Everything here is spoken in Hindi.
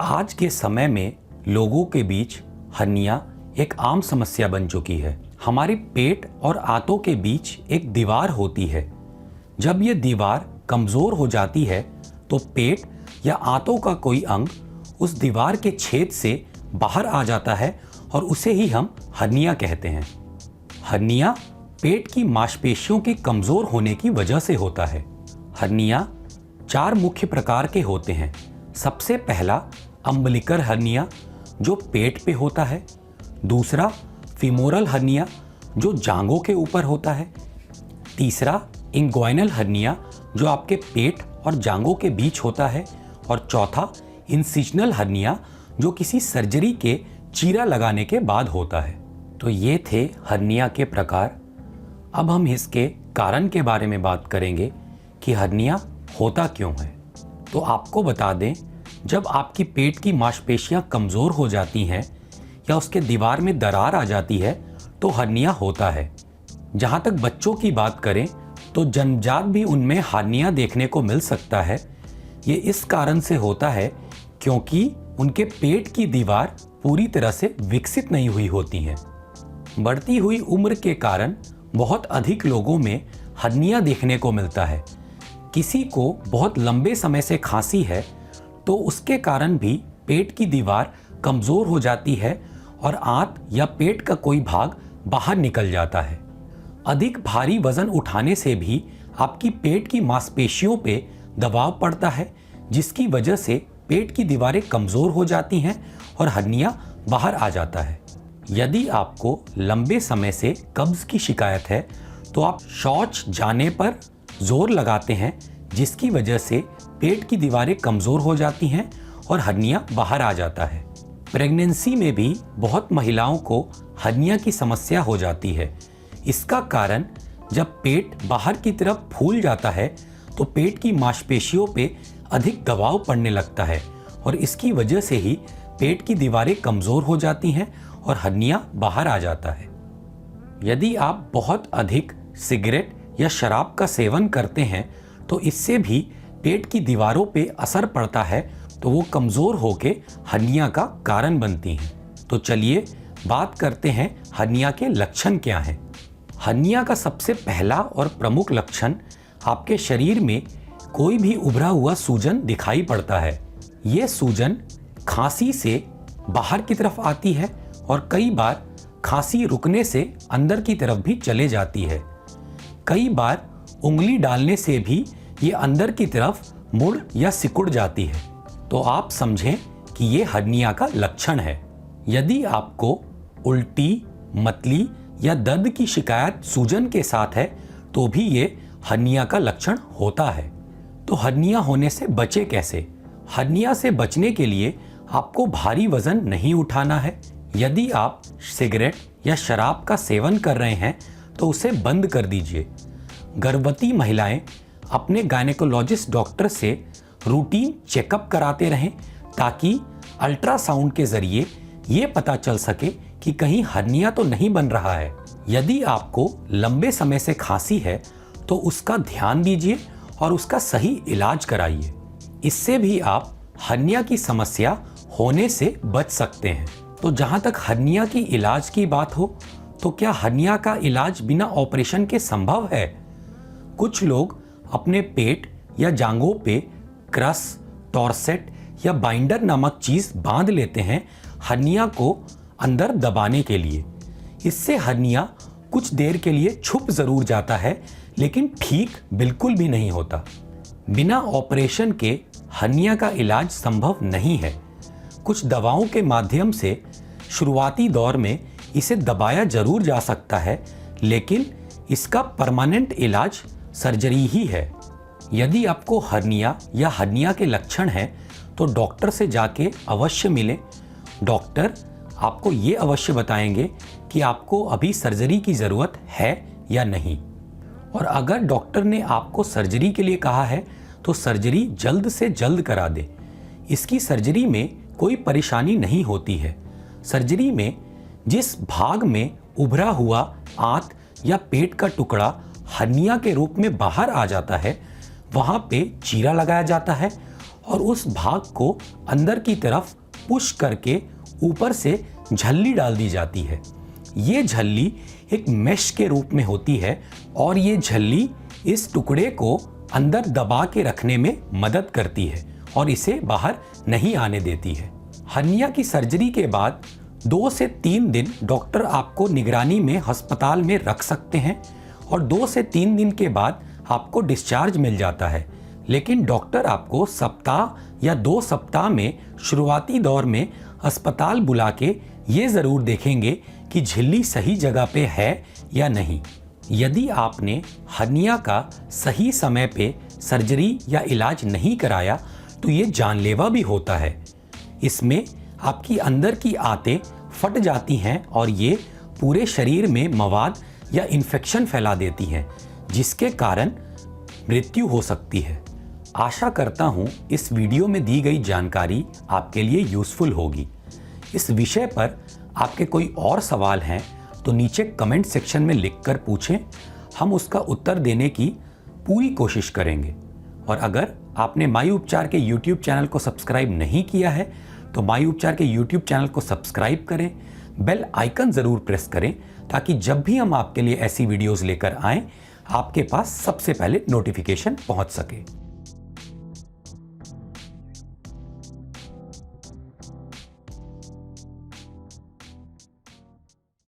आज के समय में लोगों के बीच हर्निया एक आम समस्या बन चुकी है। हमारे पेट और आंतों के बीच एक दीवार होती है। जब ये दीवार कमज़ोर हो जाती है तो पेट या आंतों का कोई अंग उस दीवार के छेद से बाहर आ जाता है और उसे ही हम हर्निया कहते हैं। हर्निया पेट की मांसपेशियों के कमज़ोर होने की वजह से होता है। हर्निया 4 मुख्य प्रकार के होते हैं। सबसे पहला अम्बिलिकल हर्निया जो पेट पे होता है। दूसरा फीमोरल हर्निया जो जांघों के ऊपर होता है। तीसरा इंग्वाइनल हर्निया जो आपके पेट और जांघों के बीच होता है। और चौथा इंसिजनल हर्निया जो किसी सर्जरी के चीरा लगाने के बाद होता है। तो ये थे हर्निया के प्रकार। अब हम इसके कारण के बारे में बात करेंगे कि हर्निया होता क्यों है। तो आपको बता दें, जब आपकी पेट की मांसपेशियां कमज़ोर हो जाती हैं या उसके दीवार में दरार आ जाती है तो हर्निया होता है। जहाँ तक बच्चों की बात करें तो जन्मजात भी उनमें हर्निया देखने को मिल सकता है। ये इस कारण से होता है क्योंकि उनके पेट की दीवार पूरी तरह से विकसित नहीं हुई होती हैं। बढ़ती हुई उम्र के कारण बहुत अधिक लोगों में हर्निया देखने को मिलता है। किसी को बहुत लंबे समय से खांसी है तो उसके कारण भी पेट की दीवार कमज़ोर हो जाती है और आंत या पेट का कोई भाग बाहर निकल जाता है। अधिक भारी वजन उठाने से भी आपकी पेट की मांसपेशियों पे दबाव पड़ता है, जिसकी वजह से पेट की दीवारें कमज़ोर हो जाती हैं और हर्निया बाहर आ जाता है। यदि आपको लंबे समय से कब्ज़ की शिकायत है तो आप शौच जाने पर जोर लगाते हैं, जिसकी वजह से पेट की दीवारें कमज़ोर हो जाती हैं और हर्निया बाहर आ जाता है। प्रेगनेंसी में भी बहुत महिलाओं को हर्निया की समस्या हो जाती है। इसका कारण जब पेट बाहर की तरफ फूल जाता है तो पेट की मांसपेशियों पे अधिक दबाव पड़ने लगता है और इसकी वजह से ही पेट की दीवारें कमज़ोर हो जाती हैं और हर्निया बाहर आ जाता है। यदि आप बहुत अधिक सिगरेट या शराब का सेवन करते हैं तो इससे भी पेट की दीवारों पे असर पड़ता है, तो वो कमज़ोर होकर हर्निया का कारण बनती हैं। तो चलिए बात करते हैं हर्निया के लक्षण क्या हैं। हर्निया का सबसे पहला और प्रमुख लक्षण आपके शरीर में कोई भी उभरा हुआ सूजन दिखाई पड़ता है। ये सूजन खांसी से बाहर की तरफ आती है और कई बार खांसी रुकने से अंदर की तरफ भी चले जाती है। कई बार उंगली डालने से भी ये अंदर की तरफ मुड़ या सिकुड़ जाती है। तो आप समझें कि ये हर्निया का लक्षण है। यदि आपको उल्टी, मतली या दर्द की शिकायत सूजन के साथ है तो भी ये हर्निया का लक्षण होता है। तो हर्निया होने से बचे कैसे? हर्निया से बचने के लिए आपको भारी वजन नहीं उठाना है। यदि आप सिगरेट या शराब का सेवन कर रहे हैं तो उसे बंद कर दीजिए। गर्भवती महिलाएं अपने गायनेकोलॉजिस्ट डॉक्टर से रूटीन चेकअप कराते रहें ताकि अल्ट्रासाउंड के जरिए ये पता चल सके कि कहीं हर्निया तो नहीं बन रहा है। यदि आपको लंबे समय से खांसी है तो उसका ध्यान दीजिए और उसका सही इलाज कराइए। इससे भी आप हर्निया की समस्या होने से बच सकते हैं। तो जहाँ तक हर्निया की इलाज की बात हो तो क्या हर्निया का इलाज बिना ऑपरेशन के संभव है? कुछ लोग अपने पेट या जांघों पे क्रस, टॉर्सेट या बाइंडर नामक चीज बांध लेते हैं हर्निया को अंदर दबाने के लिए। इससे हर्निया कुछ देर के लिए छुप जरूर जाता है, लेकिन ठीक बिल्कुल भी नहीं होता। बिना ऑपरेशन के हर्निया का इलाज संभव नहीं है। कुछ दवाओं के माध्यम से शुरुआती दौर में इसे दबाया जरूर जा सकता है, लेकिन इसका परमानेंट इलाज सर्जरी ही है। यदि आपको हर्निया या हर्निया के लक्षण हैं तो डॉक्टर से जाके अवश्य मिलें। डॉक्टर आपको ये अवश्य बताएंगे कि आपको अभी सर्जरी की ज़रूरत है या नहीं। और अगर डॉक्टर ने आपको सर्जरी के लिए कहा है तो सर्जरी जल्द से जल्द करा दे। इसकी सर्जरी में कोई परेशानी नहीं होती है। सर्जरी में जिस भाग में उभरा हुआ आंत या पेट का टुकड़ा हर्निया के रूप में बाहर आ जाता है, वहाँ पे चीरा लगाया जाता है और उस भाग को अंदर की तरफ पुश करके ऊपर से झल्ली डाल दी जाती है। ये झल्ली एक मेश के रूप में होती है और ये झल्ली इस टुकड़े को अंदर दबा के रखने में मदद करती है और इसे बाहर नहीं आने देती है। हर्निया की सर्जरी के बाद 2 से 3 दिन डॉक्टर आपको निगरानी में अस्पताल में रख सकते हैं और 2 से 3 दिन के बाद आपको डिस्चार्ज मिल जाता है। लेकिन डॉक्टर आपको सप्ताह या 2 सप्ताह में शुरुआती दौर में अस्पताल बुला के ये ज़रूर देखेंगे कि झिल्ली सही जगह पे है या नहीं। यदि आपने हर्निया का सही समय पे सर्जरी या इलाज नहीं कराया तो ये जानलेवा भी होता है। इसमें आपकी अंदर की आंतें फट जाती हैं और ये पूरे शरीर में मवाद या इन्फेक्शन फैला देती हैं, जिसके कारण मृत्यु हो सकती है। आशा करता हूँ इस वीडियो में दी गई जानकारी आपके लिए यूज़फुल होगी। इस विषय पर आपके कोई और सवाल हैं तो नीचे कमेंट सेक्शन में लिखकर पूछें, हम उसका उत्तर देने की पूरी कोशिश करेंगे। और अगर आपने माई उपचार के YouTube चैनल को सब्सक्राइब नहीं किया है तो माई उपचार के YouTube चैनल को सब्सक्राइब करें, बेल आइकन ज़रूर प्रेस करें ताकि जब भी हम आपके लिए ऐसी वीडियोज़ लेकर आएँ आपके पास सबसे पहले नोटिफिकेशन पहुँच सके।